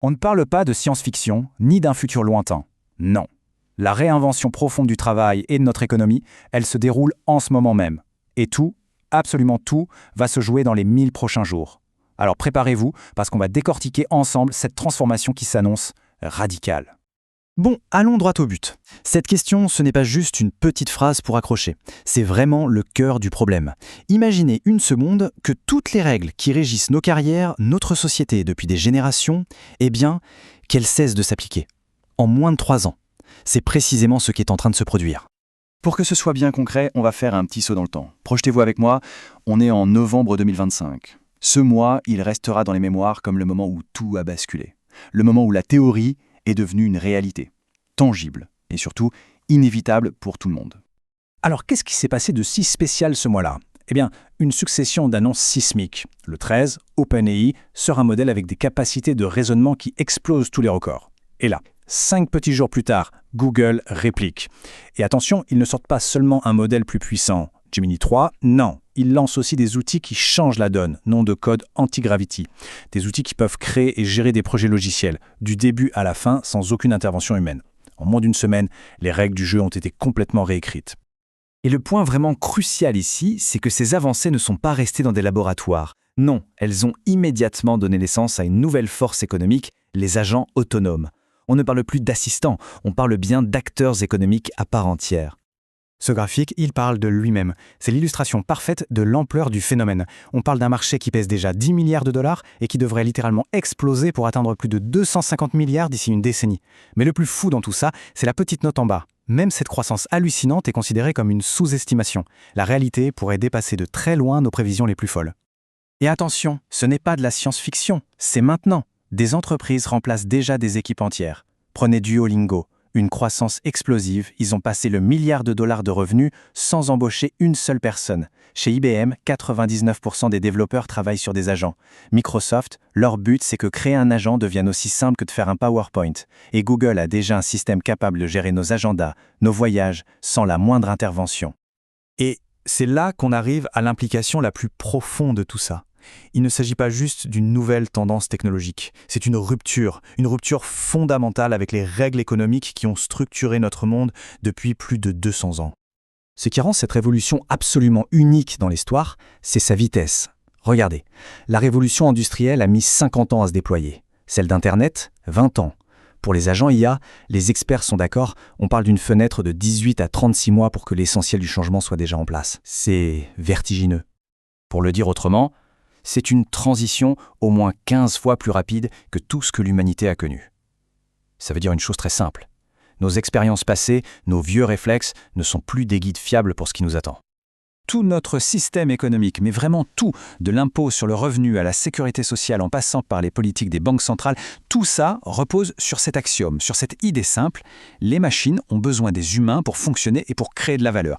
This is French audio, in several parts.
On ne parle pas de science-fiction, ni d'un futur lointain. Non. La réinvention profonde du travail et de notre économie, elle se déroule en ce moment même. Et tout, absolument tout, va se jouer dans les 1000 prochains jours. Alors préparez-vous, parce qu'on va décortiquer ensemble cette transformation qui s'annonce radicale. Bon, allons droit au but. Cette question, ce n'est pas juste une petite phrase pour accrocher. C'est vraiment le cœur du problème. Imaginez une seconde que toutes les règles qui régissent nos carrières, notre société depuis des générations, eh bien, qu'elles cessent de s'appliquer. En moins de 3 ans. C'est précisément ce qui est en train de se produire. Pour que ce soit bien concret, on va faire un petit saut dans le temps. Projetez-vous avec moi, on est en novembre 2025. Ce mois, il restera dans les mémoires comme le moment où tout a basculé. Le moment où la théorie est devenue une réalité, tangible et surtout inévitable pour tout le monde. Alors qu'est-ce qui s'est passé de si spécial ce mois-là ? Eh bien, une succession d'annonces sismiques. Le 13, OpenAI sort un modèle avec des capacités de raisonnement qui explosent tous les records. Et là, 5 petits jours plus tard, Google réplique. Et attention, ils ne sortent pas seulement un modèle plus puissant, Gemini 3, non. Ils lancent aussi des outils qui changent la donne, nom de code anti-gravity. Des outils qui peuvent créer et gérer des projets logiciels, du début à la fin, sans aucune intervention humaine. En moins d'une semaine, les règles du jeu ont été complètement réécrites. Et le point vraiment crucial ici, c'est que ces avancées ne sont pas restées dans des laboratoires. Non, elles ont immédiatement donné naissance à une nouvelle force économique, les agents autonomes. On ne parle plus d'assistants, on parle bien d'acteurs économiques à part entière. Ce graphique, il parle de lui-même. C'est l'illustration parfaite de l'ampleur du phénomène. On parle d'un marché qui pèse déjà 10 milliards de dollars et qui devrait littéralement exploser pour atteindre plus de 250 milliards d'ici une décennie. Mais le plus fou dans tout ça, c'est la petite note en bas. Même cette croissance hallucinante est considérée comme une sous-estimation. La réalité pourrait dépasser de très loin nos prévisions les plus folles. Et attention, ce n'est pas de la science-fiction, c'est maintenant. Des entreprises remplacent déjà des équipes entières. Prenez Duolingo. Une croissance explosive, ils ont passé le $1 milliard de revenus sans embaucher une seule personne. Chez IBM, 99% des développeurs travaillent sur des agents. Microsoft, leur but, c'est que créer un agent devienne aussi simple que de faire un PowerPoint. Et Google a déjà un système capable de gérer nos agendas, nos voyages, sans la moindre intervention. Et c'est là qu'on arrive à l'implication la plus profonde de tout ça. Il ne s'agit pas juste d'une nouvelle tendance technologique, c'est une rupture fondamentale avec les règles économiques qui ont structuré notre monde depuis plus de 200 ans. Ce qui rend cette révolution absolument unique dans l'histoire, c'est sa vitesse. Regardez, la révolution industrielle a mis 50 ans à se déployer, celle d'Internet, 20 ans. Pour les agents IA, les experts sont d'accord, on parle d'une fenêtre de 18 à 36 mois pour que l'essentiel du changement soit déjà en place. C'est vertigineux. Pour le dire autrement, c'est une transition au moins 15 fois plus rapide que tout ce que l'humanité a connu. Ça veut dire une chose très simple. Nos expériences passées, nos vieux réflexes ne sont plus des guides fiables pour ce qui nous attend. Tout notre système économique, mais vraiment tout, de l'impôt sur le revenu à la sécurité sociale en passant par les politiques des banques centrales, tout ça repose sur cet axiome, sur cette idée simple, les machines ont besoin des humains pour fonctionner et pour créer de la valeur.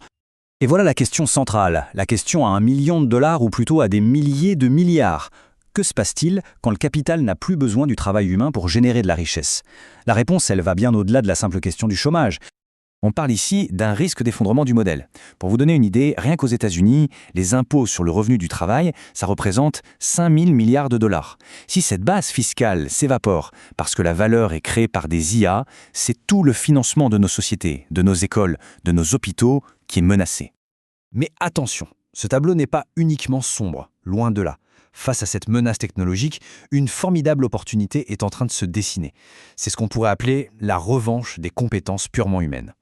Et voilà la question centrale, la question à $1 million ou plutôt à des milliers de milliards. Que se passe-t-il quand le capital n'a plus besoin du travail humain pour générer de la richesse ? La réponse, elle va bien au-delà de la simple question du chômage. On parle ici d'un risque d'effondrement du modèle. Pour vous donner une idée, rien qu'aux États-Unis, les impôts sur le revenu du travail, ça représente 5 000 milliards de dollars. Si cette base fiscale s'évapore parce que la valeur est créée par des IA, c'est tout le financement de nos sociétés, de nos écoles, de nos hôpitaux qui est menacé. Mais attention, ce tableau n'est pas uniquement sombre, loin de là. Face à cette menace technologique, une formidable opportunité est en train de se dessiner. C'est ce qu'on pourrait appeler la revanche des compétences purement humaines.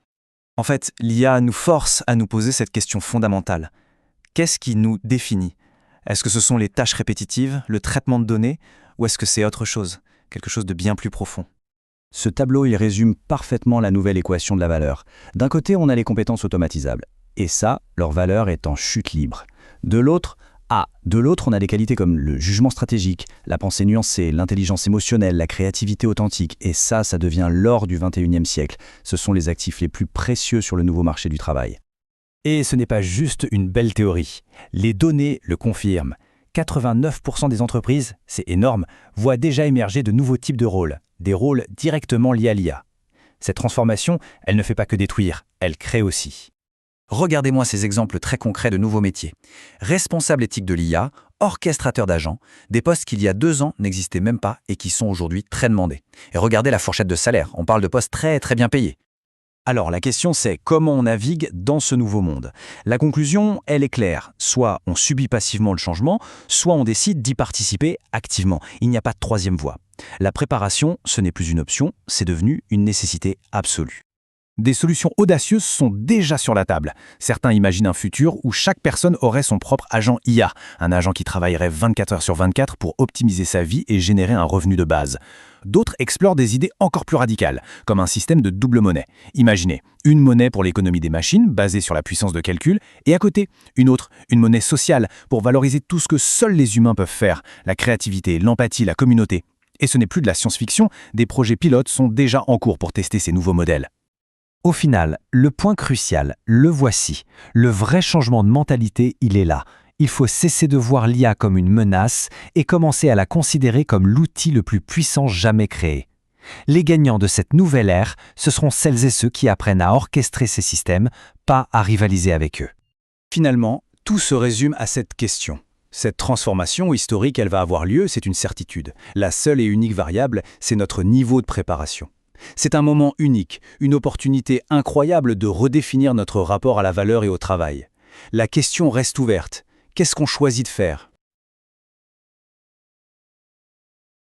En fait, l'IA nous force à nous poser cette question fondamentale. Qu'est-ce qui nous définit ? Est-ce que ce sont les tâches répétitives, le traitement de données, ou est-ce que c'est autre chose, quelque chose de bien plus profond ? Ce tableau, il résume parfaitement la nouvelle équation de la valeur. D'un côté, on a les compétences automatisables. Et ça, leur valeur est en chute libre. De l'autre, on a des qualités comme le jugement stratégique, la pensée nuancée, l'intelligence émotionnelle, la créativité authentique. Et ça devient l'or du 21e siècle. Ce sont les actifs les plus précieux sur le nouveau marché du travail. Et ce n'est pas juste une belle théorie. Les données le confirment. 89% des entreprises, c'est énorme, voient déjà émerger de nouveaux types de rôles, des rôles directement liés à l'IA. Cette transformation, elle ne fait pas que détruire, elle crée aussi. Regardez-moi ces exemples très concrets de nouveaux métiers. Responsable éthique de l'IA, orchestrateur d'agents, des postes qu'il y a 2 ans n'existaient même pas et qui sont aujourd'hui très demandés. Et regardez la fourchette de salaire, on parle de postes très très bien payés. Alors la question c'est comment on navigue dans ce nouveau monde? La conclusion, elle est claire. Soit on subit passivement le changement, soit on décide d'y participer activement. Il n'y a pas de troisième voie. La préparation, ce n'est plus une option, c'est devenu une nécessité absolue. Des solutions audacieuses sont déjà sur la table. Certains imaginent un futur où chaque personne aurait son propre agent IA, un agent qui travaillerait 24 heures sur 24 pour optimiser sa vie et générer un revenu de base. D'autres explorent des idées encore plus radicales, comme un système de double monnaie. Imaginez, une monnaie pour l'économie des machines, basée sur la puissance de calcul, et à côté, une autre, une monnaie sociale, pour valoriser tout ce que seuls les humains peuvent faire, la créativité, l'empathie, la communauté. Et ce n'est plus de la science-fiction, des projets pilotes sont déjà en cours pour tester ces nouveaux modèles. Au final, le point crucial, le voici. Le vrai changement de mentalité, il est là. Il faut cesser de voir l'IA comme une menace et commencer à la considérer comme l'outil le plus puissant jamais créé. Les gagnants de cette nouvelle ère, ce seront celles et ceux qui apprennent à orchestrer ces systèmes, pas à rivaliser avec eux. Finalement, tout se résume à cette question. Cette transformation historique, elle va avoir lieu, c'est une certitude. La seule et unique variable, c'est notre niveau de préparation. C'est un moment unique, une opportunité incroyable de redéfinir notre rapport à la valeur et au travail. La question reste ouverte. Qu'est-ce qu'on choisit de faire?